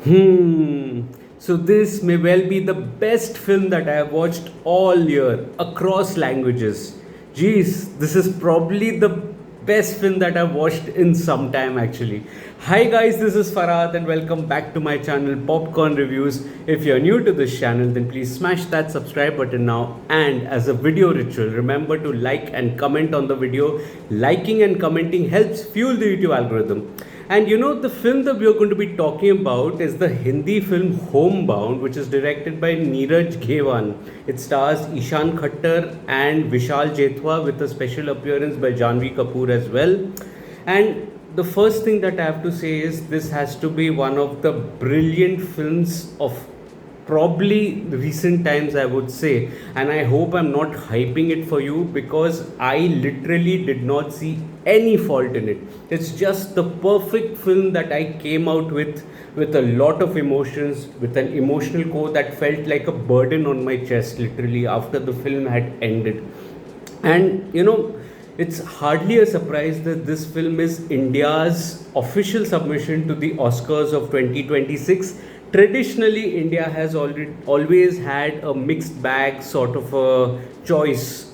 So this may well be the best film that I have watched all year across languages. Geez, this is probably the best film that I've watched in some time actually. Hi guys, this is Farhad and welcome back to my channel Popcorn Reviews. If you're new to this channel, then please smash that subscribe button now. And as a video ritual, remember to like and comment on the video. Liking and commenting helps fuel the YouTube algorithm. And the film that we are going to be talking about is the Hindi film Homebound, which is directed by Neeraj Ghaywan. It stars Ishaan and Vishal with a special appearance by Janvi Kapoor as well. And the first thing that I have to say is this has to be one of the brilliant films of probably recent times, I would say. And I hope I'm not hyping it for you because I literally did not see any fault in it. It's just the perfect film that I came out with a lot of emotions, with an emotional core that felt like a burden on my chest literally after the film had ended. And it's hardly a surprise that this film is India's official submission to the Oscars of 2026. Traditionally, India has always had a mixed bag sort of a choice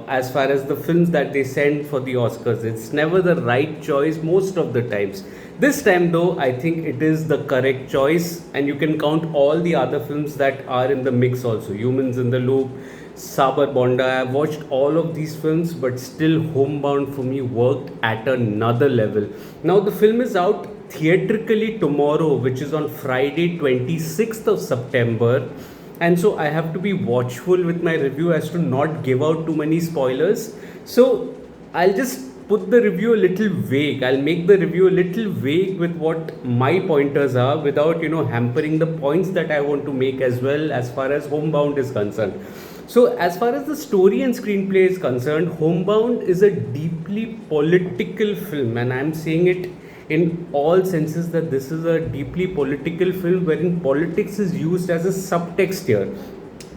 as far as the films that they send for the Oscars. It's never the right choice most of the times. This time, though, I think it is the correct choice, and you can count all the other films that are in the mix also. Humans in the Loop, Sabar Bonda. I've watched all of these films, but still, Homebound for me worked at another level. Now, the film is out theatrically tomorrow, which is on Friday, 26th of September. And so I have to be watchful with my review as to not give out too many spoilers. So I'll just put the review a little vague. I'll make the review a little vague with what my pointers are without, hampering the points that I want to make as well as far as Homebound is concerned. So, as far as the story and screenplay is concerned, Homebound is a deeply political film, and I'm saying it in all senses that this is a deeply political film wherein politics is used as a subtext here.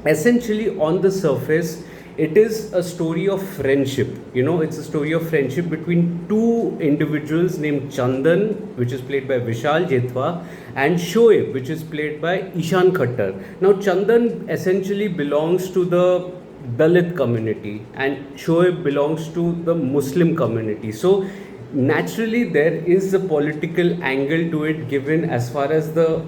Essentially, on the surface, it is a story of friendship. It's a story of friendship between two individuals named Chandan, which is played by Vishal Jethwa, and Shoaib, which is played by Ishaan Khattar. Now, Chandan essentially belongs to the Dalit community, and Shoaib belongs to the Muslim community. So, naturally, there is a political angle to it given as far as the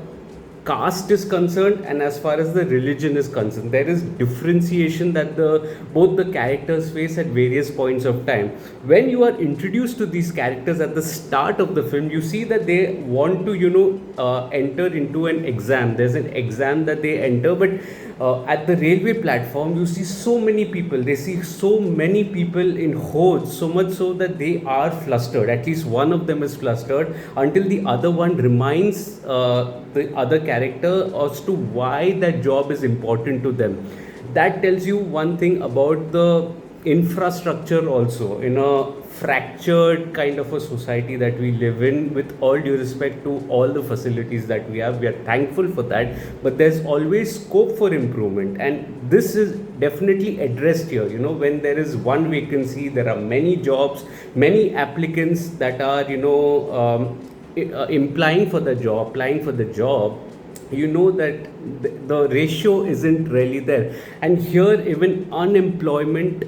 caste is concerned and as far as the religion is concerned. There is differentiation that both the characters face at various points of time. When you are introduced to these characters at the start of the film, you see that they want to enter into an exam. There's an exam that they enter, but at the railway platform you see so many people, they see so many people in hordes, so much so that they are flustered. At least one of them is flustered until the other one reminds the other character as to why that job is important to them. That tells you one thing about the infrastructure also in a fractured kind of a society that we live in. With all due respect to all the facilities that we have, we are thankful for that, but there's always scope for improvement, and this is definitely addressed here. When there is one vacancy, there are many jobs, many applicants that are applying for the job. That the ratio isn't really there, and here even unemployment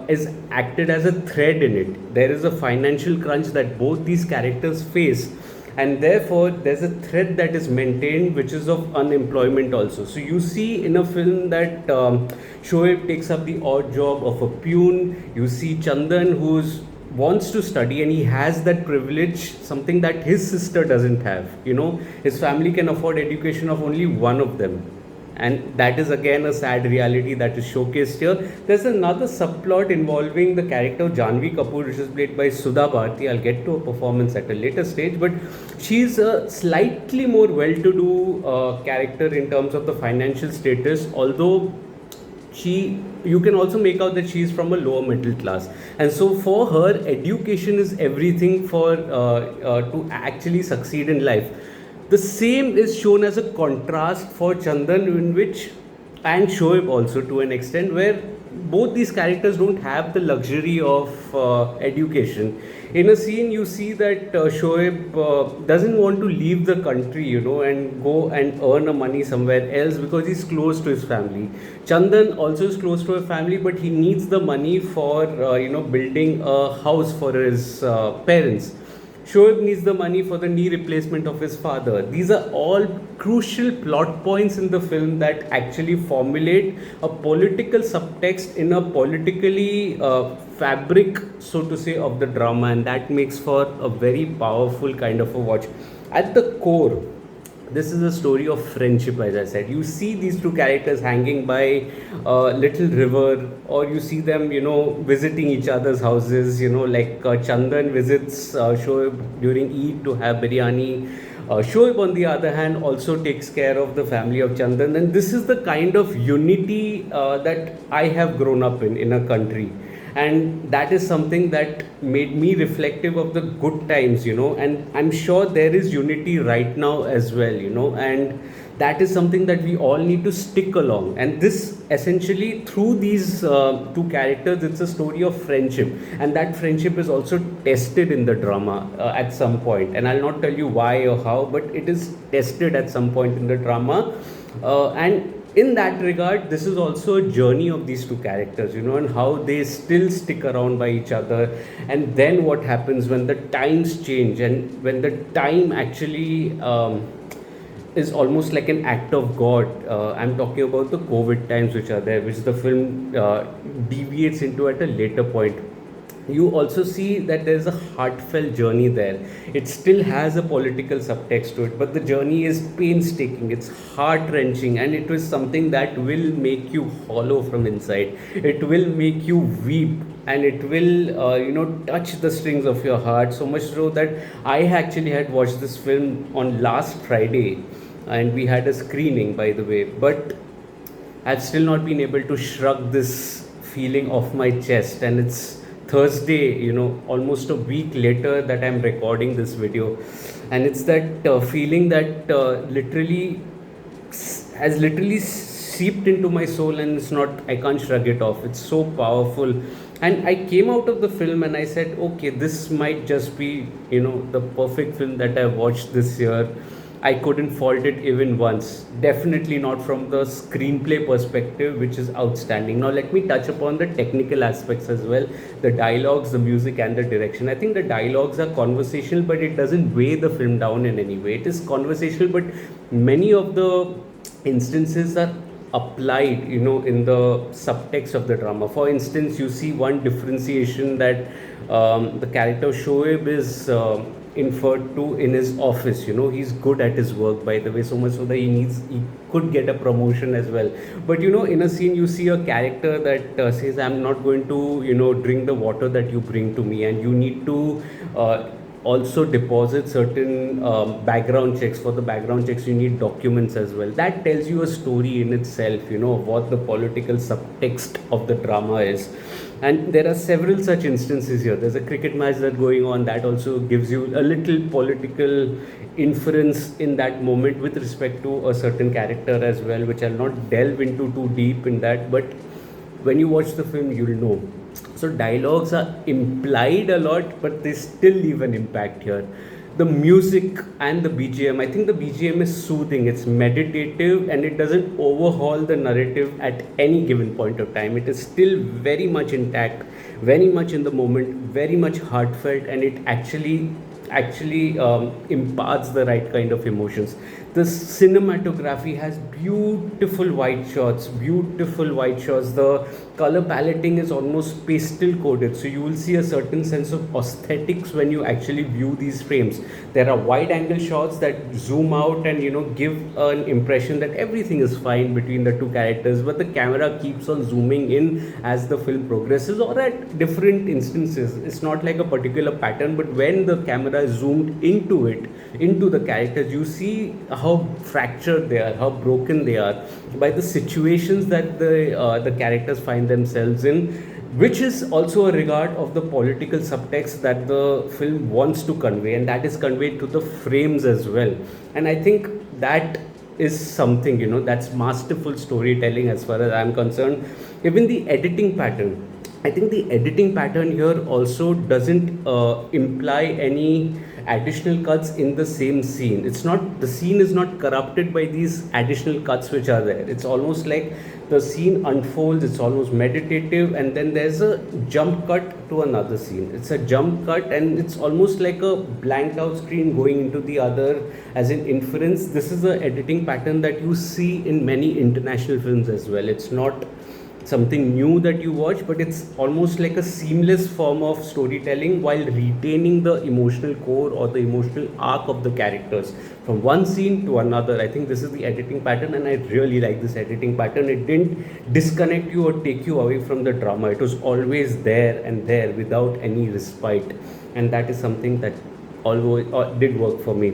is acted as a thread in it. There is a financial crunch that both these characters face, and therefore there's a thread that is maintained, which is of unemployment also. So you see in a film that Shoaib takes up the odd job of a peon. You see Chandan, who's wants to study, and he has that privilege, something that his sister doesn't have. His family can afford education of only one of them, and that is again a sad reality that is showcased here. There's another subplot involving the character of Janvi Kapoor, which is played by Sudha Bharti. I'll get to her performance at a later stage, but she's a slightly more well-to-do character in terms of the financial status, although you can also make out that she is from a lower middle class, and so for her education is everything for to actually succeed in life. The same is shown as a contrast for Chandan, in which, and Shoaib also to an extent, where both these characters don't have the luxury of education. In a scene, you see that Shoaib doesn't want to leave the country, and go and earn a money somewhere else because he's close to his family. Chandan also is close to his family, but he needs the money for building a house for his parents. Shoaib needs the money for the knee replacement of his father. These are all crucial plot points in the film that actually formulate a political subtext in a politically fabric, so to say, of the drama, and that makes for a very powerful kind of a watch. At the core, this is a story of friendship. As I said, you see these two characters hanging by a little river, or you see them visiting each other's houses, like Chandan visits Shoaib during Eid to have biryani. Shoaib, on the other hand, also takes care of the family of Chandan, and this is the kind of unity that I have grown up in a country, and that is something that made me reflective of the good times, and I'm sure there is unity right now as well, and that is something that we all need to stick along. And this essentially, through these two characters, it's a story of friendship, and that friendship is also tested in the drama at some point, and I'll not tell you why or how, but it is tested at some point in the drama. And in that regard, this is also a journey of these two characters, and how they still stick around by each other, and then what happens when the times change, and when the time actually is almost like an act of God. I'm talking about the COVID times which are there, which the film deviates into at a later point. You also see that there's a heartfelt journey there. It still has a political subtext to it, but the journey is painstaking, it's heart wrenching, and it was something that will make you hollow from inside. It will make you weep, and it will, touch the strings of your heart, so much so that I actually had watched this film on last Friday, and we had a screening, by the way, but I've still not been able to shrug this feeling off my chest, and it's Thursday, almost a week later that I'm recording this video, and it's that feeling that has literally seeped into my soul, and I can't shrug it off. It's so powerful, and I came out of the film and I said, okay, this might just be, the perfect film that I watched this year. I couldn't fault it even once. Definitely not from the screenplay perspective, which is outstanding. Now, let me touch upon the technical aspects as well, the dialogues, the music, and the direction. I think the dialogues are conversational, but it doesn't weigh the film down in any way. It is conversational, but many of the instances are applied, in the subtext of the drama. For instance, you see one differentiation that the character Shoaib is inferred to in his office. He's good at his work, by the way, so much so that he could get a promotion as well. But in a scene, you see a character that says, I'm not going to drink the water that you bring to me, and you need to also deposit certain background checks. For the background checks, you need documents as well. That tells you a story in itself, of what the political subtext of the drama is. And there are several such instances here. There's a cricket match that's going on, that also gives you a little political inference in that moment with respect to a certain character as well, which I'll not delve into too deep in that, but when you watch the film, you'll know. So dialogues are implied a lot, but they still leave an impact here. The music and the BGM, I think the BGM is soothing, it's meditative, and it doesn't overhaul the narrative at any given point of time. It is still very much intact, very much in the moment, very much heartfelt, and it actually imparts the right kind of emotions. The cinematography has beautiful white shots, the color paletting is almost pastel coded, so you will see a certain sense of aesthetics when you actually view these frames. There are wide angle shots that zoom out and give an impression that everything is fine between the two characters, but the camera keeps on zooming in as the film progresses, or at different instances. It's not like a particular pattern, but when the camera is zoomed into the characters, you see how fractured they are, how broken they are by the situations that the characters find themselves in, which is also a regard of the political subtext that the film wants to convey, and that is conveyed to the frames as well. And I think that is something, that's masterful storytelling as far as I'm concerned. Even the editing pattern, I think the editing pattern here also doesn't imply any additional cuts in the same scene. It's not, the scene is not corrupted by these additional cuts which are there. It's almost like the scene unfolds, it's almost meditative, and then there's a jump cut to another scene. It's a jump cut, and it's almost like a blanked out screen going into the other as an inference. This is a editing pattern that you see in many international films as well. It's not something new that you watch, but it's almost like a seamless form of storytelling while retaining the emotional core or the emotional arc of the characters from one scene to another. I think this is the editing pattern, and I really like this editing pattern. It didn't disconnect you or take you away from the drama. It was always there and there without any respite, and that is something that always did work for me.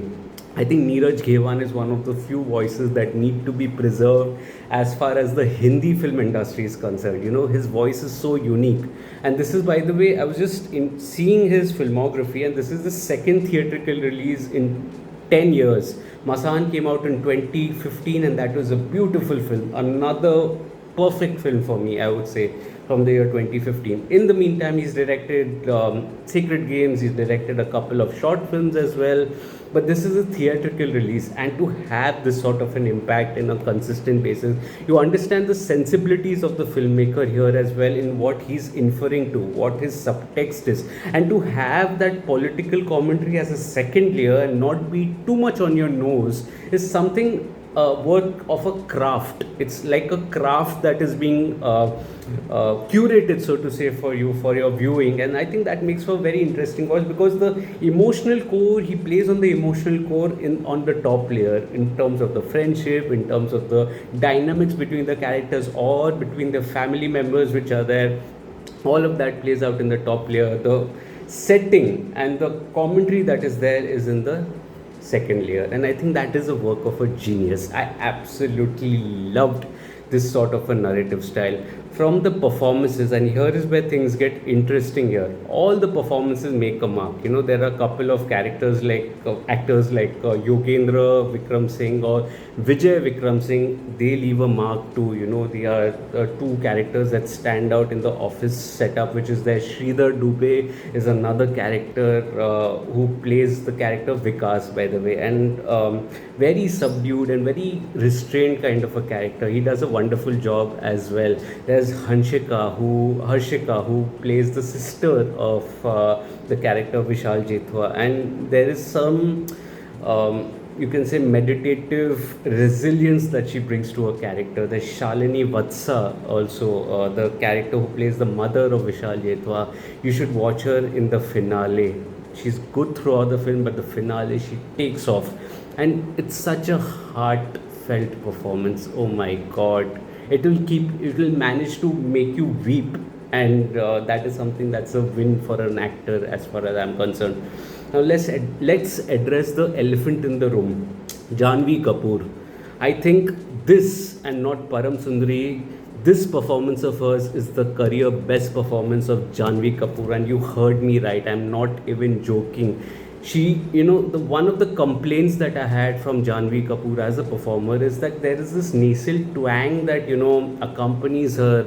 I think Neeraj Ghaywan is one of the few voices that need to be preserved as far as the Hindi film industry is concerned. His voice is so unique. And this is, by the way, I was just seeing his filmography, and this is the second theatrical release in 10 years. Masan came out in 2015, and that was a beautiful film. Another perfect film for me, I would say, from the year 2015. In the meantime, he's directed Sacred Games, he's directed a couple of short films as well. But this is a theatrical release, and to have this sort of an impact in a consistent basis, you understand the sensibilities of the filmmaker here as well, in what he's inferring to, what his subtext is, and to have that political commentary as a second layer and not be too much on your nose is something, work of a craft. It's like a craft that is being curated, so to say, for you, for your viewing. And I think that makes for a very interesting watch, because the emotional core, he plays on the emotional core on the top layer, in terms of the friendship, in terms of the dynamics between the characters or between the family members which are there. All of that plays out in the top layer. The setting and the commentary that is there is in the second layer, and I think that is a work of a genius. I absolutely loved this sort of a narrative style from the performances. And here is where things get interesting. Here all the performances make a mark. There are a couple of characters like actors like Yogendra Vikram Singh or Vijay Vikram Singh. They leave a mark too. They are two characters that stand out in the office setup which is there. Sridhar Dubey is another character who plays the character Vikas, by the way, and very subdued and very restrained kind of a character. He does a wonderful job as well. There's Harshika, who plays the sister of the character Vishal Jethwa, and there is some, you can say, meditative resilience that she brings to her character. There's Shalini Vatsa also, the character who plays the mother of Vishal Jethwa. You should watch her in the finale. She's good throughout the film, but the finale, she takes off, and it's such a heartfelt performance. Oh my God, it will manage to make you weep, and that is something that's a win for an actor as far as I'm concerned. Now let's address the elephant in the room, Janvi Kapoor. I think this, and not Param Sundari, this performance of hers is the career best performance of Janvi Kapoor, and you heard me right. I'm not even joking. She, the one of the complaints that I had from Janvi Kapoor as a performer is that there is this nasal twang that accompanies her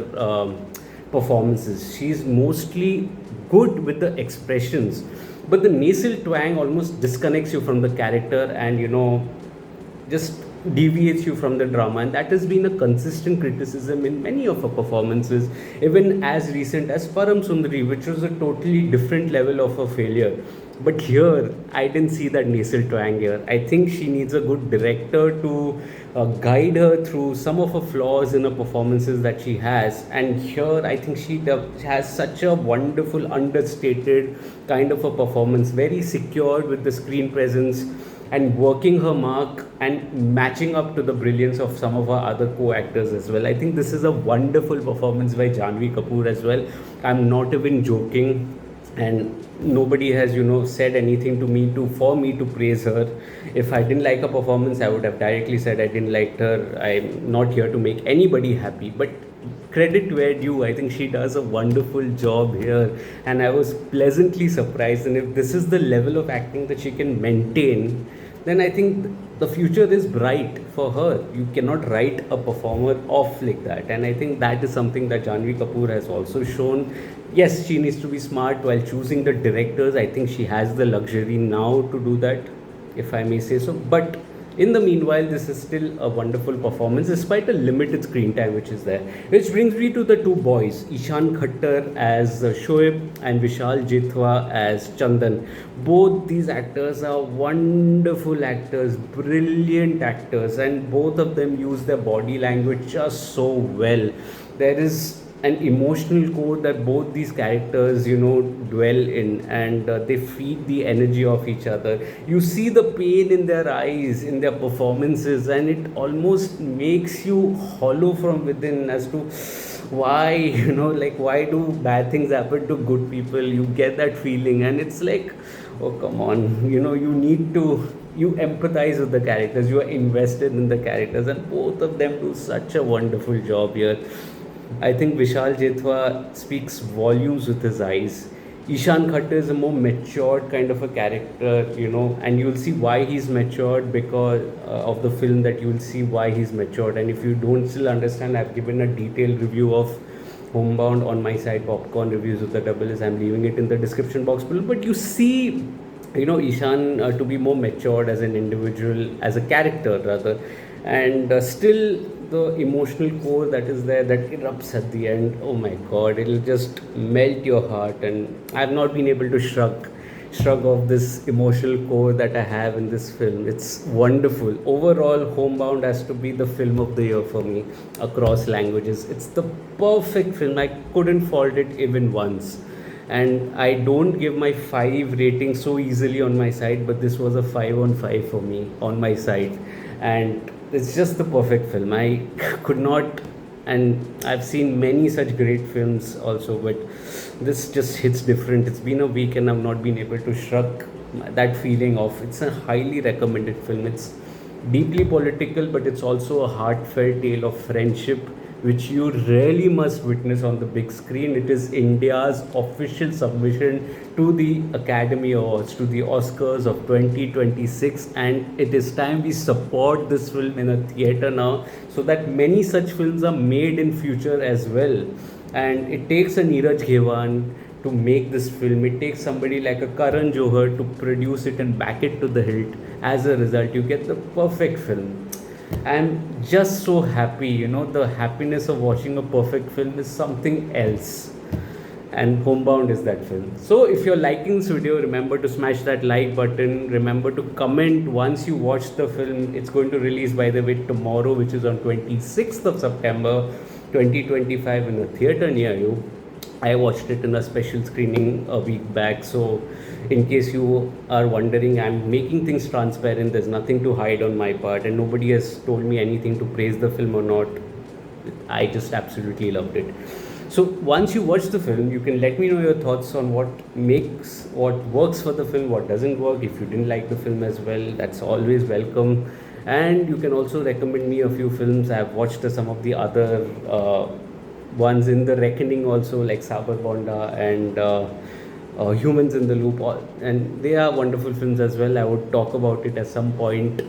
performances. She's mostly good with the expressions, but the nasal twang almost disconnects you from the character, and just deviates you from the drama. And that has been a consistent criticism in many of her performances, even as recent as Param Sundari, which was a totally different level of a failure. But here, I didn't see that nasal twang here. I think she needs a good director to guide her through some of her flaws in her performances that she has. And here, I think she has such a wonderful, understated kind of a performance, very secured with the screen presence, and working her mark and matching up to the brilliance of some of our other co-actors as well. I think this is a wonderful performance by Janvi Kapoor as well. I'm not even joking, and nobody has said anything to me for me to praise her. If I didn't like her performance, I would have directly said I didn't like her. I'm not here to make anybody happy, but credit where due. I think she does a wonderful job here, and I was pleasantly surprised. And if this is the level of acting that she can maintain, then I think the future is bright for her. You cannot write a performer off like that. And I think that is something that Janvi Kapoor has also shown. Yes, she needs to be smart while choosing the directors. I think she has the luxury now to do that, if I may say so. But in the meanwhile, this is still a wonderful performance despite a limited screen time which is there. Which brings me to the two boys, Ishaan Khattar as Shoaib and Vishal Jethwa as Chandan. Both these actors are wonderful actors, brilliant actors, and both of them use their body language just so well. There is an emotional core that both these characters dwell in, and they feed the energy of each other. You see the pain in their eyes, in their performances, and it almost makes you hollow from within as to why like why do bad things happen to good people. You get that feeling, and it's like, oh come on, you need to, you empathize with the characters, you are invested in the characters, and both of them do such a wonderful job here. I think Vishal Jethwa speaks volumes with his eyes. Ishaan Khattar is a more matured kind of a character, and you'll see why he's matured because of the film, that you'll see why he's matured. And if you don't still understand, I've given a detailed review of Homebound on my site, Popcorn Reviews with the double S. I'm leaving it in the description box below. But you see, Ishaan to be more matured as an individual, as a character rather, and still the emotional core that is there, that erupts at the end, oh my god, it'll just melt your heart. And I've not been able to shrug off this emotional core that I have in this film. It's wonderful. Overall, Homebound has to be the film of the year for me across languages. It's the perfect film. I couldn't fault it even once. And I don't give my 5 rating so easily on my site, but this was a 5 on 5 for me on my site. And it's just the perfect film. I could not, and I've seen many such great films also, but this just hits different. It's been a week and I've not been able to shrug that feeling off. It's a highly recommended film. It's deeply political, but it's also a heartfelt tale of friendship, which you really must witness on the big screen. It is India's official submission to the Academy Awards, to the Oscars of 2026, and it is time we support this film in a theatre now, so that many such films are made in future as well. And it takes a Neeraj Ghaywan to make this film. It takes somebody like a Karan Johar to produce it and back it to the hilt. As a result, you get the perfect film. I'm just so happy, the happiness of watching a perfect film is something else. And Homebound is that film. So if you're liking this video, remember to smash that like button. Remember to comment once you watch the film. It's going to release, by the way, tomorrow, which is on 26th of September 2025 in a theatre near you. I watched it in a special screening a week back. So in case you are wondering, I'm making things transparent. There's nothing to hide on my part, and nobody has told me anything to praise the film or not. I just absolutely loved it. So once you watch the film, you can let me know your thoughts on what works for the film, what doesn't work. If you didn't like the film as well, that's always welcome. And you can also recommend me a few films. I've watched some of the other ones in the reckoning also, like Sabar Bonda and Humans in the Loop, and they are wonderful films as well. I would talk about it at some point,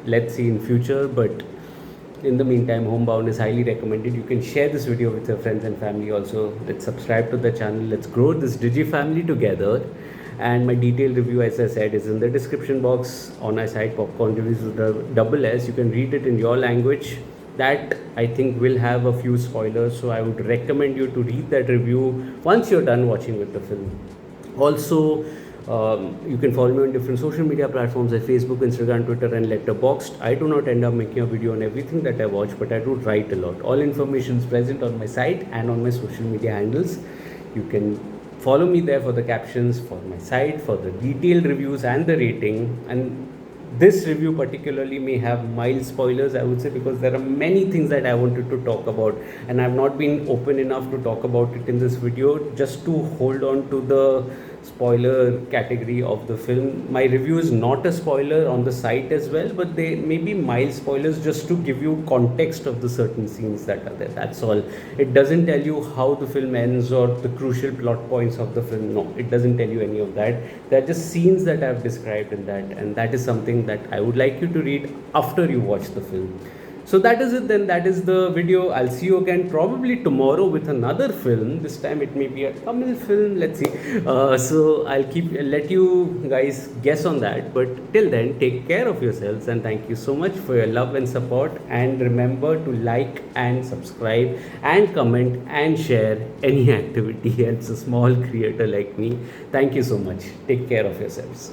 let's see, in future. But in the meantime, Homebound is highly recommended. You can share this video with your friends and family also. Let's subscribe to the channel. Let's grow this Digi family together. And my detailed review, as I said, is in the description box on my site, Popcorn Reviews with the double S. You can read it in your language. That I think will have a few spoilers, so I would recommend you to read that review once you're done watching with the film. Also, you can follow me on different social media platforms like Facebook, Instagram, Twitter, and Letterboxd. I do not end up making a video on everything that I watch, but I do write a lot. All information is present on my site and on my social media handles. You can follow me there for the captions, for my site, for the detailed reviews and the rating. And this review particularly may have mild spoilers, I would say, because there are many things that I wanted to talk about, and I've not been open enough to talk about it in this video, just to hold on to the spoiler category of the film. My review is not a spoiler on the site as well, but they may be mild spoilers just to give you context of the certain scenes that are there. That's all. It doesn't tell you how the film ends or the crucial plot points of the film. No, it doesn't tell you any of that. They're just scenes that I've described in that, and that is something that I would like you to read after you watch the film. So that is it then. That is the video. I'll see you again probably tomorrow with another film. This time it may be a Tamil film. Let's see. So I'll let you guys guess on that. But till then, take care of yourselves, and thank you so much for your love and support. And remember to like and subscribe and comment and share. Any activity helps a small creator like me. Thank you so much. Take care of yourselves.